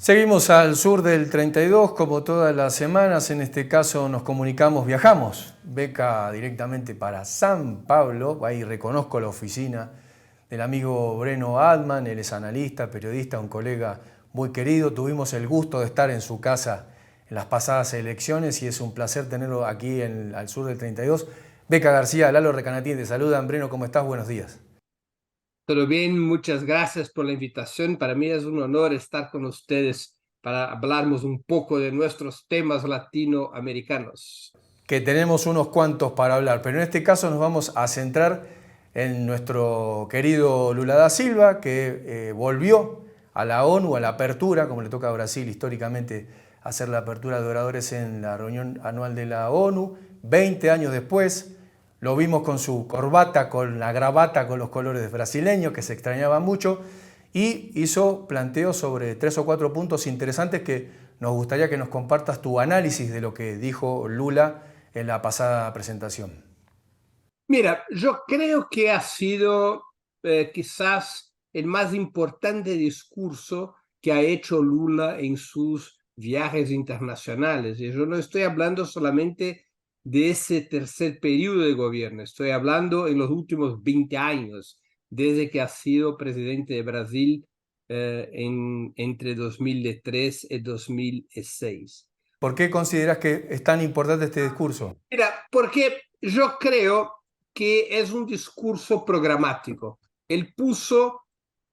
Seguimos al sur del 32, como todas las semanas. En este caso nos comunicamos, viajamos. Beca directamente para San Pablo. Ahí reconozco la oficina del amigo Breno Adman. Él es analista, periodista, un colega muy querido. Tuvimos el gusto de estar en su casa en las pasadas elecciones y es un placer tenerlo aquí al sur del 32. Beca García, Lalo Recanatini te saludan. Breno, ¿cómo estás? Buenos días. Todo bien, muchas gracias por la invitación. Para mí es un honor estar con ustedes para hablarnos un poco de nuestros temas latinoamericanos. Que tenemos unos cuantos para hablar, pero en este caso nos vamos a centrar en nuestro querido Lula da Silva, que volvió a la ONU, a la apertura, como le toca a Brasil históricamente hacer la apertura de oradores en la reunión anual de la ONU. 20 años después, lo vimos con su corbata, con la gravata, con los colores brasileños, que se extrañaba mucho, y hizo planteos sobre 3 o 4 puntos interesantes que nos gustaría que nos compartas tu análisis de lo que dijo Lula en la pasada presentación. Mira, yo creo que ha sido quizás el más importante discurso que ha hecho Lula en sus viajes internacionales. Y yo no estoy hablando solamente de ese tercer periodo de gobierno, estoy hablando en los últimos 20 años, desde que ha sido presidente de Brasil entre 2003 y 2006. ¿Por qué consideras que es tan importante este discurso? Mira, porque yo creo que es un discurso programático. Él puso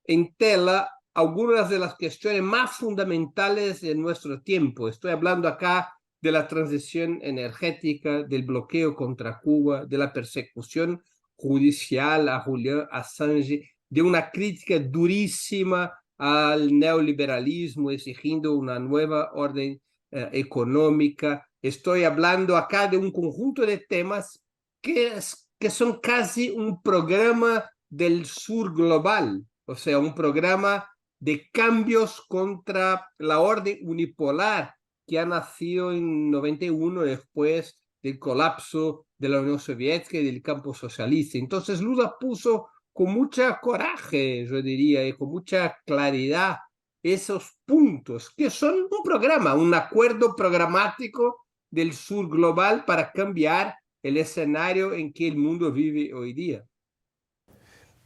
en tela algunas de las cuestiones más fundamentales de nuestro tiempo. Estoy hablando acá de la transición energética, del bloqueo contra Cuba, de la persecución judicial a Julián Assange, de una crítica durísima al neoliberalismo, exigiendo una nueva orden económica. Estoy hablando acá de un conjunto de temas que son casi un programa del sur global, o sea, un programa de cambios contra la orden unipolar que ha nacido en 91 después del colapso de la Unión Soviética y del campo socialista. Entonces Lula puso con mucha coraje, yo diría, y con mucha claridad esos puntos, que son un programa, un acuerdo programático del sur global para cambiar el escenario en que el mundo vive hoy día.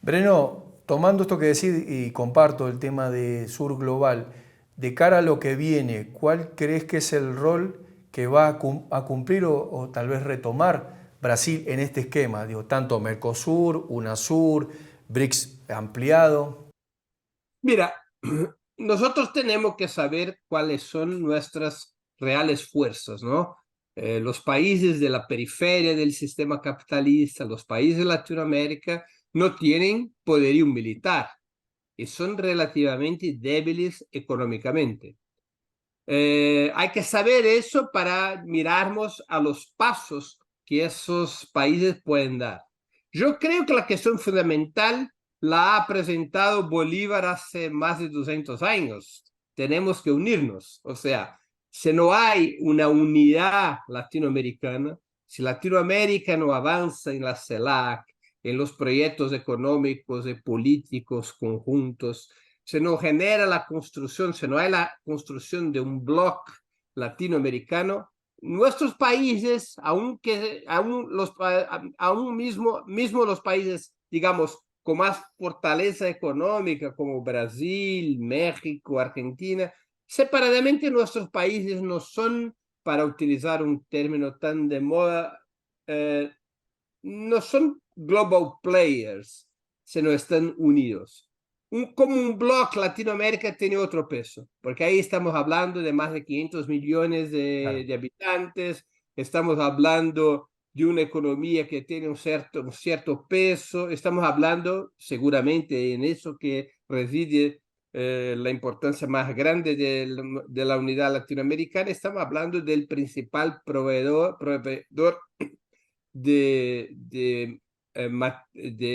Breno, tomando esto que decís y comparto el tema de Sur Global, de cara a lo que viene, ¿cuál crees que es el rol que va a cumplir o tal vez retomar Brasil en este esquema? Digo, tanto Mercosur, UNASUR, BRICS ampliado. Mira, nosotros tenemos que saber cuáles son nuestras reales fuerzas, ¿no? Los países de la periferia del sistema capitalista, los países de Latinoamérica, no tienen poderío militar y son relativamente débiles económicamente. Hay que saber eso para mirarnos a los pasos que esos países pueden dar. Yo creo que la cuestión fundamental la ha presentado Bolívar hace más de 200 años. Tenemos que unirnos. O sea, si no hay una unidad latinoamericana, si Latinoamérica no avanza en la CELAC, en los proyectos económicos y políticos conjuntos, se no genera la construcción, se no hay la construcción de un bloque latinoamericano, nuestros países, aún mismo los países, digamos, con más fortaleza económica, como Brasil, México, Argentina, separadamente nuestros países no son, para utilizar un término tan de moda, no son global players, sino están unidos. Como un bloque, Latinoamérica tiene otro peso, porque ahí estamos hablando de más de 500 millones Claro. de habitantes, estamos hablando de una economía que tiene un cierto peso, estamos hablando seguramente en eso que reside la importancia más grande de la unidad latinoamericana, estamos hablando del principal proveedor de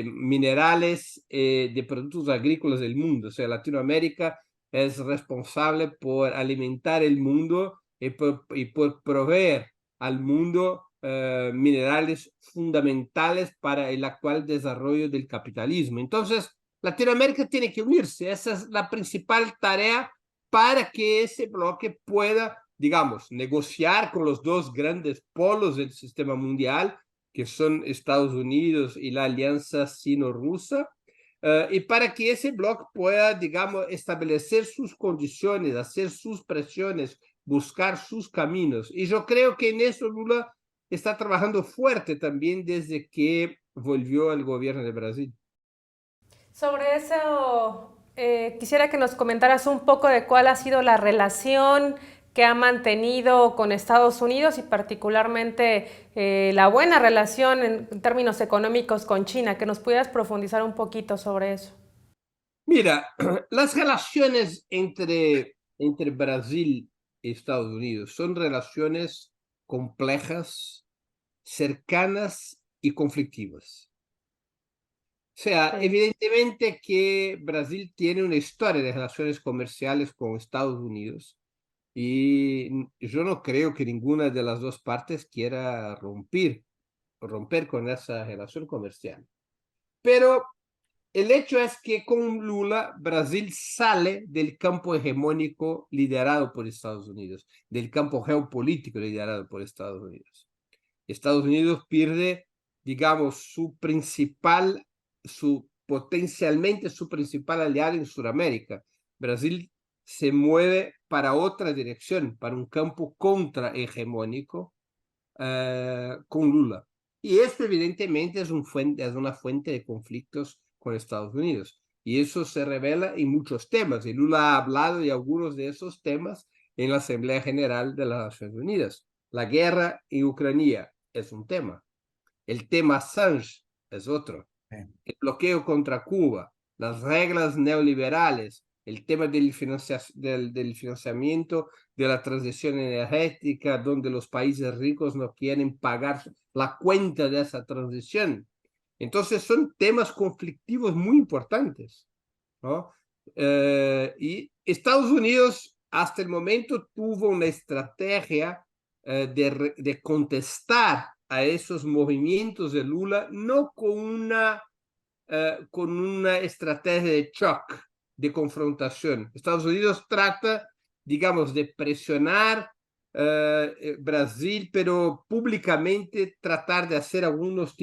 minerales, de productos agrícolas del mundo. O sea, Latinoamérica es responsable por alimentar el mundo y por proveer al mundo minerales fundamentales para el actual desarrollo del capitalismo. Entonces, Latinoamérica tiene que unirse. Esa es la principal tarea para que ese bloque pueda, digamos, negociar con los dos grandes polos del sistema mundial, que son Estados Unidos y la alianza sino-rusa, y para que ese bloque pueda, digamos, establecer sus condiciones, hacer sus presiones, buscar sus caminos. Y yo creo que en eso Lula está trabajando fuerte también desde que volvió al gobierno de Brasil. Sobre eso, quisiera que nos comentaras un poco de cuál ha sido la relación que ha mantenido con Estados Unidos y particularmente la buena relación en términos económicos con China, que nos pudieras profundizar un poquito sobre eso. Mira, las relaciones entre Brasil y Estados Unidos son relaciones complejas, cercanas y conflictivas. O sea, Sí. evidentemente que Brasil tiene una historia de relaciones comerciales con Estados Unidos y yo no creo que ninguna de las dos partes quiera romper con esa relación comercial. Pero el hecho es que con Lula, Brasil sale del campo hegemónico liderado por Estados Unidos, del campo geopolítico liderado por Estados Unidos. Estados Unidos pierde, digamos, potencialmente su principal aliado en Sudamérica. Brasil se mueve para otra dirección, para un campo contrahegemónico con Lula. Y esto evidentemente es una fuente de conflictos con Estados Unidos. Y eso se revela en muchos temas. Y Lula ha hablado de algunos de esos temas en la Asamblea General de las Naciones Unidas. La guerra en Ucrania es un tema. El tema Assange es otro. Sí. El bloqueo contra Cuba, las reglas neoliberales, el tema del financiamiento de la transición energética, donde los países ricos no quieren pagar la cuenta de esa transición. Entonces son temas conflictivos muy importantes, ¿no? Y Estados Unidos hasta el momento tuvo una estrategia de contestar a esos movimientos de Lula, no con una estrategia de shock, de confrontación. Estados Unidos trata, digamos, de presionar Brasil, pero públicamente tratar de hacer algunos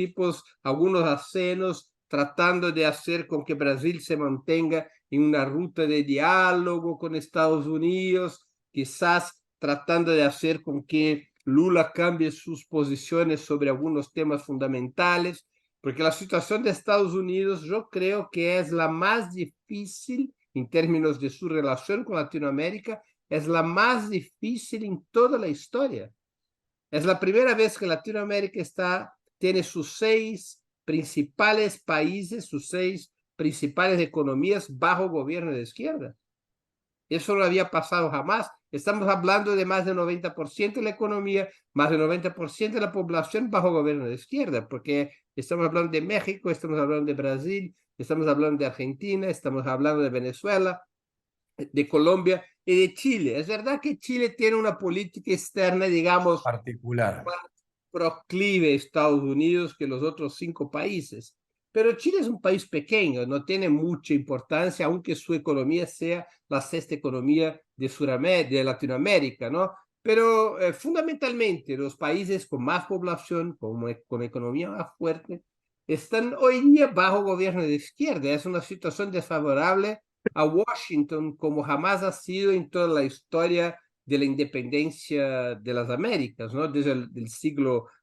acenos, tratando de hacer con que Brasil se mantenga en una ruta de diálogo con Estados Unidos, quizás tratando de hacer con que Lula cambie sus posiciones sobre algunos temas fundamentales, porque la situación de Estados Unidos yo creo que es la más difícil en términos de su relación con Latinoamérica, es la más difícil en toda la historia. Es la primera vez que Latinoamérica tiene sus 6 principales países, sus 6 principales economías bajo gobierno de izquierda. Eso no había pasado jamás. Estamos hablando de más del 90% de la economía, más del 90% de la población bajo gobierno de izquierda, porque estamos hablando de México, estamos hablando de Brasil, estamos hablando de Argentina, estamos hablando de Venezuela, de Colombia y de Chile. Es verdad que Chile tiene una política externa, digamos, Particular. más proclive a Estados Unidos que los otros 5 países. Pero Chile es un país pequeño, no tiene mucha importancia, aunque su economía sea la sexta economía de Latinoamérica, ¿no? Pero fundamentalmente los países con más población, con economía más fuerte, están hoy día bajo gobierno de izquierda. Es una situación desfavorable a Washington como jamás ha sido en toda la historia de la independencia de las Américas, ¿no? Desde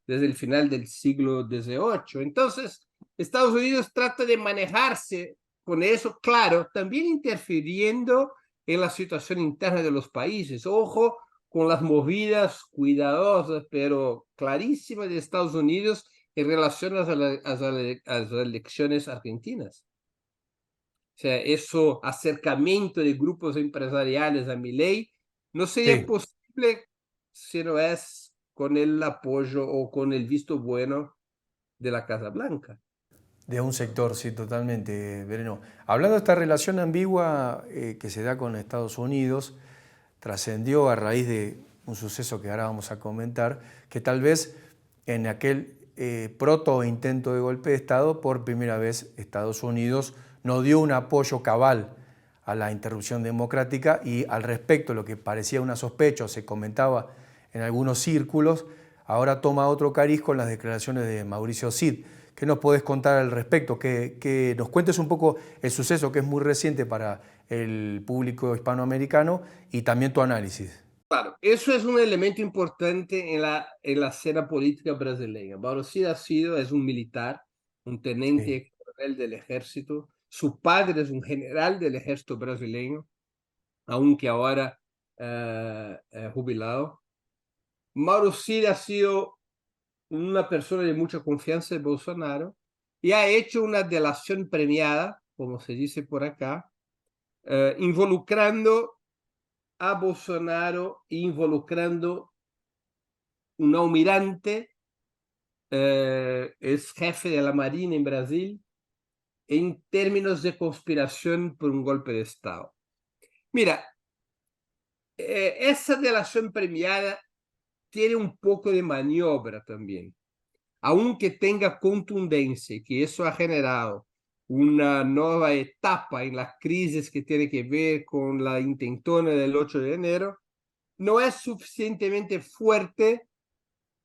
el final del siglo XVIII. Entonces, Estados Unidos trata de manejarse con eso, claro, también interfiriendo en la situación interna de los países. Ojo con las movidas cuidadosas, pero clarísimas de Estados Unidos en relación a las elecciones argentinas. O sea, eso acercamiento de grupos empresariales a Milei no sería Sí, posible si no es con el apoyo o con el visto bueno de la Casa Blanca. de un sector, sí, totalmente, Vereno. Hablando de esta relación ambigua que se da con Estados Unidos, trascendió a raíz de un suceso que ahora vamos a comentar, que tal vez en aquel proto intento de golpe de Estado, por primera vez Estados Unidos no dio un apoyo cabal a la interrupción democrática, y al respecto lo que parecía una sospecha o se comentaba en algunos círculos, ahora toma otro cariz con las declaraciones de Mauricio Cid. ¿Qué nos podés contar al respecto? Que nos cuentes un poco el suceso, que es muy reciente para el público hispanoamericano, y también tu análisis. Claro, eso es un elemento importante en la escena política brasileña. Mauro Cid es un militar, un Sí. teniente coronel del ejército. Su padre es un general del ejército brasileño, aunque ahora jubilado. Mauro Cid ha sido una persona de mucha confianza de Bolsonaro y ha hecho una delación premiada, como se dice por acá, involucrando a Bolsonaro, involucrando un almirante, es jefe de la Marina en Brasil, en términos de conspiración por un golpe de Estado. Mira, esa delación premiada tiene un poco de maniobra también, aunque tenga contundencia, que eso ha generado una nueva etapa en las crisis que tiene que ver con la intentona del 8 de enero, no es suficientemente fuerte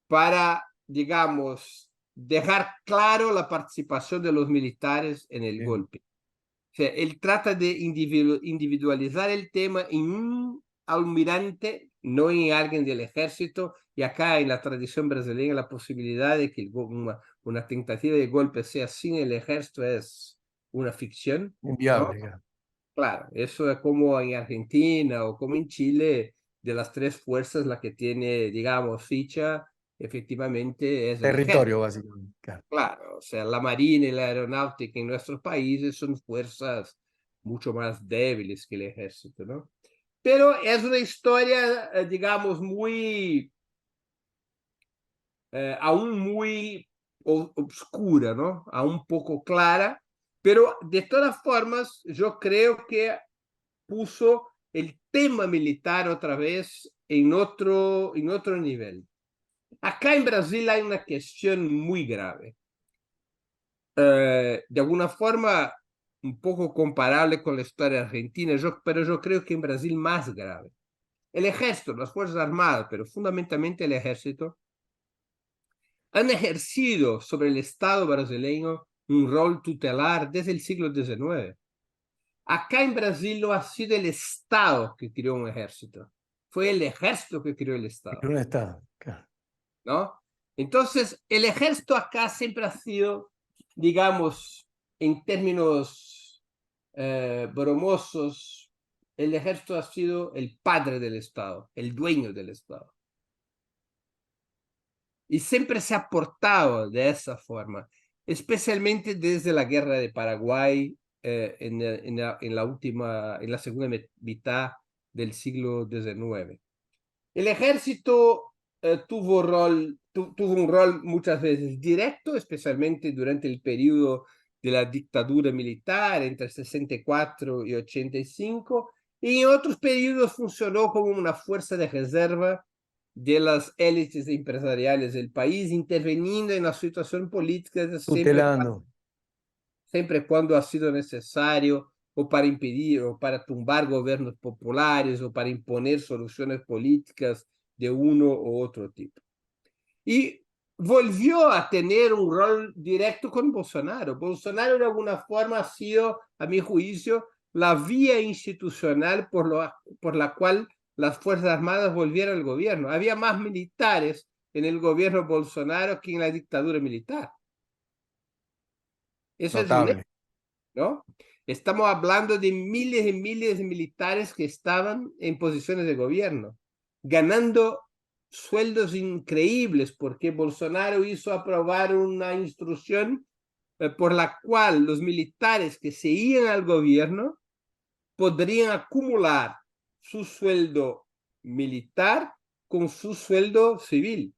para, digamos, dejar claro la participación de los militares en el Bien. golpe. O sea, él trata de individualizar el tema en un almirante, no en alguien del ejército, y acá en la tradición brasileña la posibilidad de que una tentativa de golpe sea sin el ejército es una ficción, ¿no? Inviable, claro. Claro, eso es como en Argentina o como en Chile, de las tres fuerzas, la que tiene, digamos, ficha, efectivamente es el ejército. Territorio, básicamente. Claro. Claro, o sea, la Marina y la Aeronáutica en nuestros países son fuerzas mucho más débiles que el ejército, ¿no? Pero es una historia, digamos, aún muy obscura, ¿no? Aún poco clara, pero de todas formas, yo creo que puso el tema militar otra vez en otro nivel. Acá en Brasil hay una cuestión muy grave. De alguna forma un poco comparable con la historia argentina, pero yo creo que en Brasil más grave. El ejército, las Fuerzas Armadas, pero fundamentalmente el ejército, han ejercido sobre el Estado brasileño un rol tutelar desde el siglo XIX. Acá en Brasil no ha sido el Estado que creó un ejército, fue el ejército que creó el Estado, En un estado, claro. ¿no? Entonces, el ejército acá siempre ha sido, digamos, en términos bromosos, el ejército ha sido el padre del Estado, el dueño del Estado. Y siempre se ha portado de esa forma, especialmente desde la guerra de Paraguay en la segunda mitad del siglo XIX. El ejército tuvo un rol muchas veces directo, especialmente durante el periodo de la dictadura militar entre 64 y 85, y en otros periodos funcionó como una fuerza de reserva de las élites empresariales del país, interviniendo en la situación política Tutelando. siempre cuando ha sido necesario, o para impedir o para tumbar gobiernos populares o para imponer soluciones políticas de uno u otro tipo. Y volvió a tener un rol directo con Bolsonaro. Bolsonaro de alguna forma ha sido, a mi juicio, la vía institucional por la cual las Fuerzas Armadas volvieron al gobierno. Había más militares en el gobierno Bolsonaro que en la dictadura militar. Eso es un Notable. hecho, ¿no? Estamos hablando de miles y miles de militares que estaban en posiciones de gobierno, ganando sueldos increíbles, porque Bolsonaro hizo aprobar una instrucción por la cual los militares que se iban al gobierno podrían acumular su sueldo militar con su sueldo civil.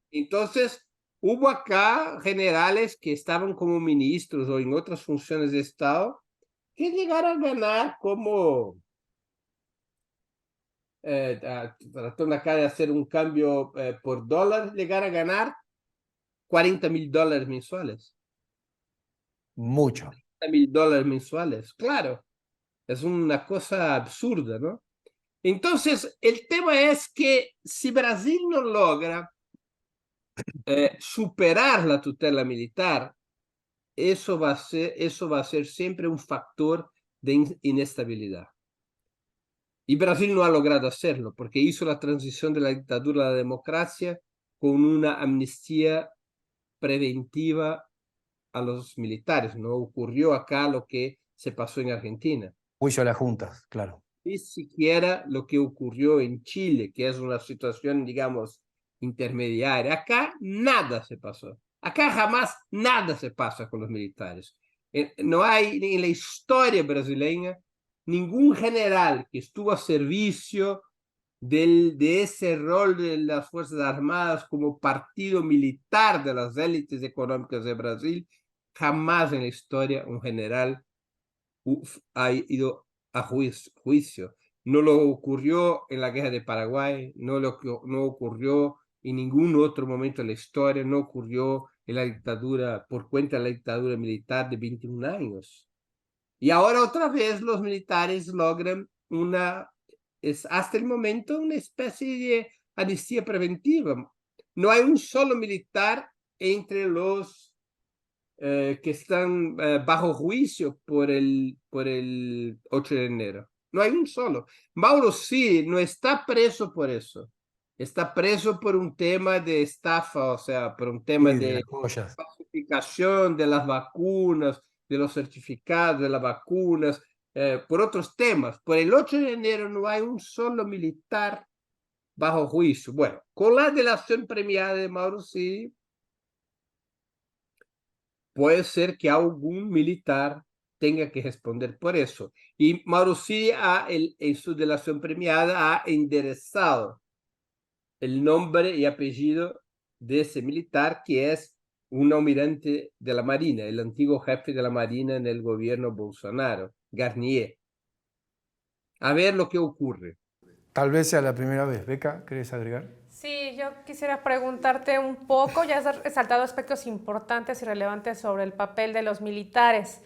Entonces, hubo acá generales que estaban como ministros o en otras funciones de Estado que llegaron a ganar como, tratando acá de hacer un cambio por dólar, llegar a ganar $40,000 mensuales. Mucho. $40,000 mensuales, claro. Es una cosa absurda, ¿no? Entonces, el tema es que si Brasil no logra superar la tutela militar, eso va a ser siempre un factor de inestabilidad. Y Brasil no ha logrado hacerlo, porque hizo la transición de la dictadura a la democracia con una amnistía preventiva a los militares. No ocurrió acá lo que se pasó en Argentina. Juicio a las juntas, claro. Ni siquiera lo que ocurrió en Chile, que es una situación, digamos, intermediaria. Acá nada se pasó. Acá jamás nada se pasa con los militares. No hay en la historia brasileña ningún general que estuvo a servicio de ese rol de las Fuerzas Armadas como partido militar de las élites económicas de Brasil. Jamás en la historia un general ha ido a juicio. No lo ocurrió en la guerra de Paraguay, no ocurrió en ningún otro momento de la historia, no ocurrió en la dictadura, por cuenta de la dictadura militar de 21 años. Y ahora otra vez los militares logran hasta el momento una especie de amnistía preventiva. No hay un solo militar entre los que están bajo juicio por el 8 de enero. No hay un solo. Mauro sí no está preso por eso. Está preso por un tema de estafa, o sea, por un tema Sí, de de las joyas. falsificación de las vacunas, de los certificados de las vacunas, por otros temas. Por el 8 de enero no hay un solo militar bajo juicio. Bueno, con la delación premiada de Mauro sí, puede ser que algún militar tenga que responder por eso. Y Mauro Cid en su delación premiada ha enderezado el nombre y apellido de ese militar, que es un almirante de la Marina, el antiguo jefe de la Marina en el gobierno Bolsonaro, Garnier. A ver lo que ocurre. Tal vez sea la primera vez. Beca, ¿querés agregar? Sí, yo quisiera preguntarte un poco, ya has resaltado aspectos importantes y relevantes sobre el papel de los militares,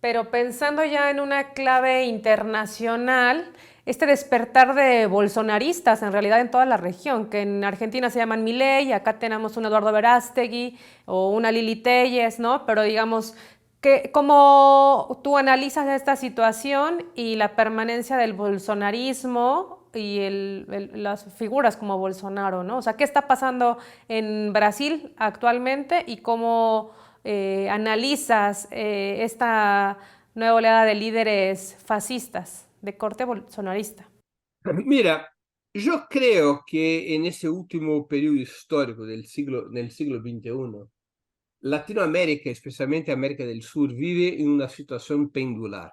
pero pensando ya en una clave internacional, este despertar de bolsonaristas en realidad en toda la región, que en Argentina se llaman Milei, acá tenemos un Eduardo Verástegui o una Lili Telles, ¿no? Pero digamos, ¿cómo tú analizas esta situación y la permanencia del bolsonarismo y las figuras como Bolsonaro, ¿no? O sea, ¿qué está pasando en Brasil actualmente y cómo analizas esta nueva oleada de líderes fascistas de corte bolsonarista? Mira, yo creo que en ese último periodo histórico del siglo XXI, Latinoamérica, especialmente América del Sur, vive en una situación pendular.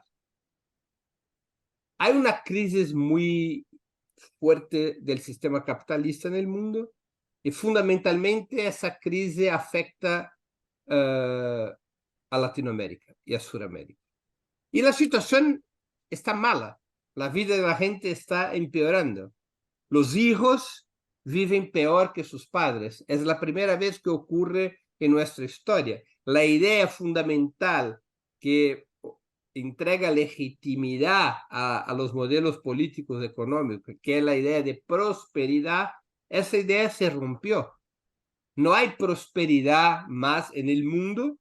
Hay una crisis muy fuerte del sistema capitalista en el mundo y fundamentalmente esa crisis afecta a Latinoamérica y a Sudamérica. Y la situación está mala, la vida de la gente está empeorando. Los hijos viven peor que sus padres. Es la primera vez que ocurre en nuestra historia. La idea fundamental que entrega legitimidad a los modelos políticos económicos, que es la idea de prosperidad, esa idea se rompió. No hay prosperidad más en el mundo.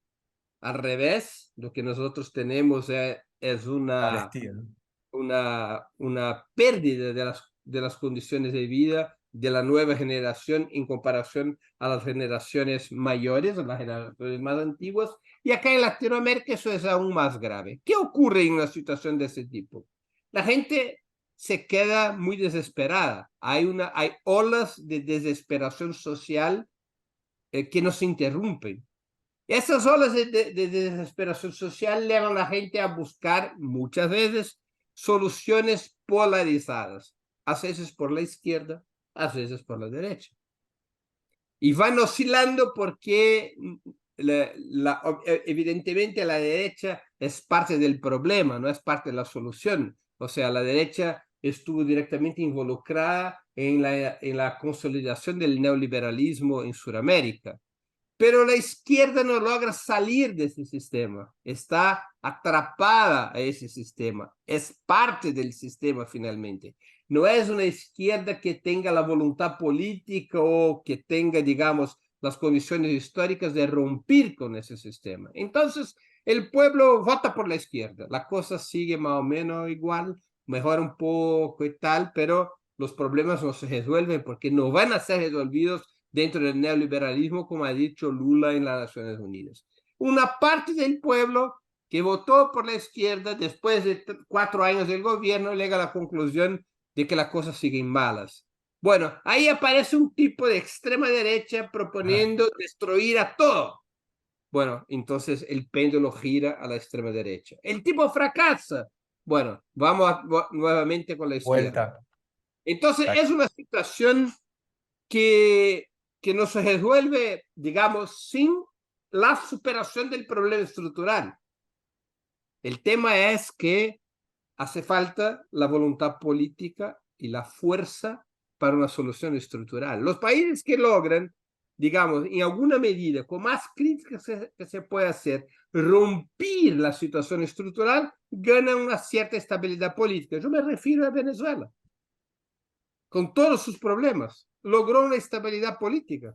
Al revés, lo que nosotros tenemos es Carestía, ¿no? una pérdida de las condiciones de vida de la nueva generación en comparación a las generaciones mayores, a las generaciones más antiguas, y acá en Latinoamérica eso es aún más grave. ¿Qué ocurre en una situación de ese tipo? La gente se queda muy desesperada, hay olas de desesperación social que no se interrumpen. Esas olas de desesperación social llevan a la gente a buscar muchas veces soluciones polarizadas, a veces por la izquierda, a veces por la derecha. Y van oscilando porque evidentemente la derecha es parte del problema, no es parte de la solución. O sea, la derecha estuvo directamente involucrada en la consolidación del neoliberalismo en Sudamérica. pero la izquierda no logra salir de ese sistema, está atrapada a ese sistema, es parte del sistema finalmente. No es una izquierda que tenga la voluntad política o que tenga, digamos, las condiciones históricas de romper con ese sistema. Entonces, el pueblo vota por la izquierda, la cosa sigue más o menos igual, mejora un poco y tal, pero los problemas no se resuelven porque no van a ser resolvidos dentro del neoliberalismo, como ha dicho Lula en las Naciones Unidas. Una parte del pueblo que votó por la izquierda después de 4 años del gobierno llega a la conclusión de que las cosas siguen malas. Bueno, ahí aparece un tipo de extrema derecha proponiendo destruir a todo. Bueno, entonces el péndulo gira a la extrema derecha. El tipo fracasa. Bueno, vamos nuevamente con la izquierda. Vuelta. Entonces es una situación que no se resuelve, digamos, sin la superación del problema estructural. El tema es que hace falta la voluntad política y la fuerza para una solución estructural. Los países que logran, digamos, en alguna medida, con más críticas que se puede hacer, romper la situación estructural, ganan una cierta estabilidad política. Yo me refiero a Venezuela. Con todos sus problemas, logró una estabilidad política,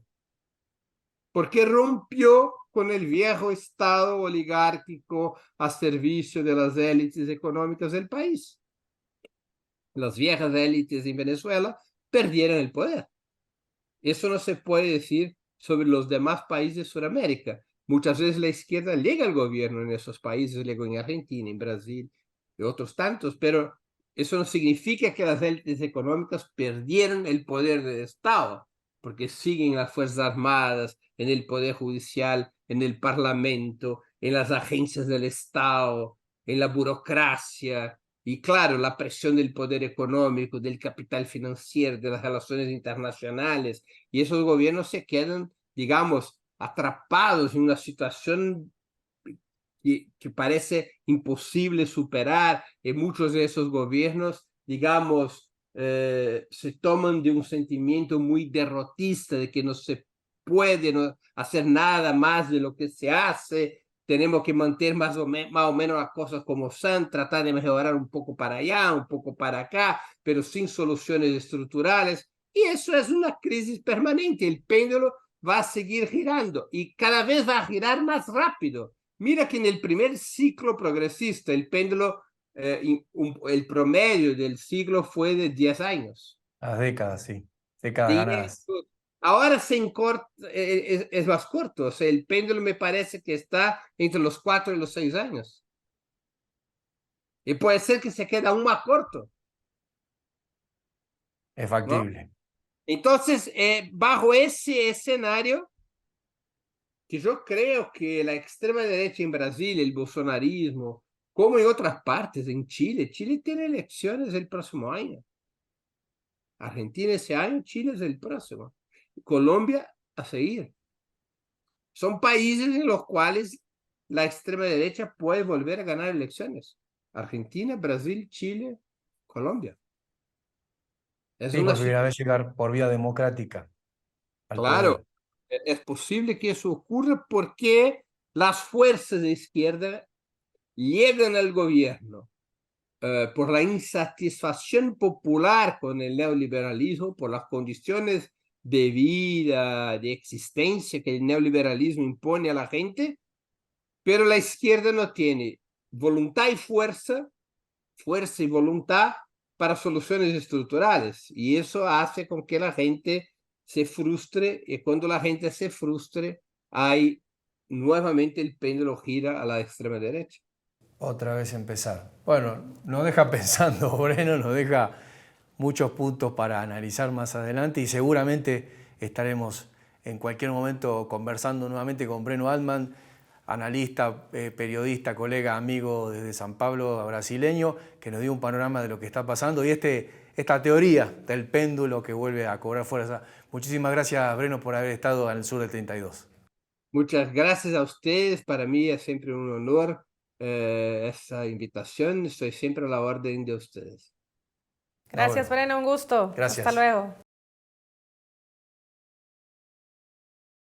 porque rompió con el viejo Estado oligárquico a servicio de las élites económicas del país. Las viejas élites en Venezuela perdieron el poder. Eso no se puede decir sobre los demás países de Sudamérica. Muchas veces la izquierda llega al gobierno en esos países, llegó en Argentina, en Brasil y otros tantos, pero eso no significa que las élites económicas perdieron el poder del Estado, porque siguen las Fuerzas Armadas, en el Poder Judicial, en el Parlamento, en las agencias del Estado, en la burocracia, y claro, la presión del poder económico, del capital financiero, de las relaciones internacionales, y esos gobiernos se quedan, digamos, atrapados en una situación que parece imposible superar, y muchos de esos gobiernos, digamos, se toman de un sentimiento muy derrotista, de que no se puede hacer nada más de lo que se hace, tenemos que mantener más o menos las cosas como son, tratar de mejorar un poco para allá, un poco para acá, pero sin soluciones estructurales, y eso es una crisis permanente, el péndulo va a seguir girando, y cada vez va a girar más rápido. Mira que en el primer ciclo progresista, el péndulo, el promedio del siglo fue de 10 años. Las décadas, sí. Décadas 10, ganadas. ahora es más corto, o sea, el péndulo me parece que está entre los 4 y los 6 años. Y puede ser que se quede aún más corto, Es ¿no? factible. Entonces, bajo ese escenario, que yo creo que la extrema derecha en Brasil, el bolsonarismo, como en otras partes, en Chile tiene elecciones el próximo año. Argentina ese año, Chile es el próximo. Colombia a seguir. Son países en los cuales la extrema derecha puede volver a ganar elecciones. Argentina, Brasil, Chile, Colombia. Es Sí, una por primera vez situación, llegar por vía democrática al claro, poder. es posible que eso ocurra porque las fuerzas de izquierda llegan al gobierno por la insatisfacción popular con el neoliberalismo, por las condiciones de vida, de existencia que el neoliberalismo impone a la gente, pero la izquierda no tiene voluntad y fuerza y voluntad para soluciones estructurales. Y eso hace con que la gente se frustre, y cuando la gente se frustre, hay nuevamente el péndulo gira a la extrema derecha. Otra vez empezar. Bueno, nos deja pensando, Breno, nos deja muchos puntos para analizar más adelante y seguramente estaremos en cualquier momento conversando nuevamente con Breno Altman, analista, periodista, colega, amigo desde San Pablo, brasileño, que nos dio un panorama de lo que está pasando y esta teoría del péndulo que vuelve a cobrar fuerza. Muchísimas gracias, Breno, por haber estado en el Sur del 32. Muchas gracias a ustedes. Para mí es siempre un honor esa invitación. Estoy siempre a la orden de ustedes. Gracias, Bueno, Breno, un gusto. Hasta gracias. luego.